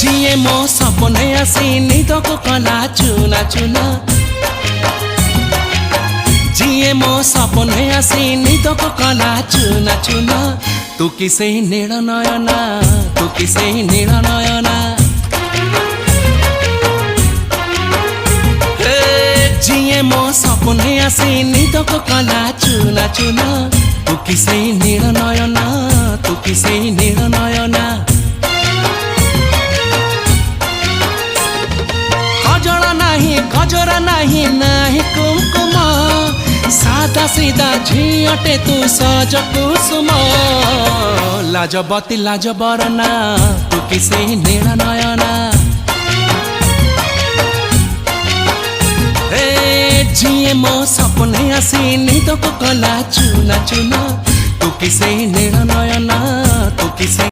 जिए मो सपने आसी निदको कला चुना चुना जिए मो सपने आसी निदको कला चुना चुना तू किसे नील नयना तू किसे नील नयना जिए मो सपने आसी निदको कला चुना चुना तू किसे नील नयना तू किसे नील नयना गजरा नहीं नहीं कुमकुम सादा सीधा झीटे तू सज कुसुम लाजबती लाज बरना तू किसे नील नयना जिए मो सपने आसी निदको कला चुना चुना तू किसे नील नयना तू किसे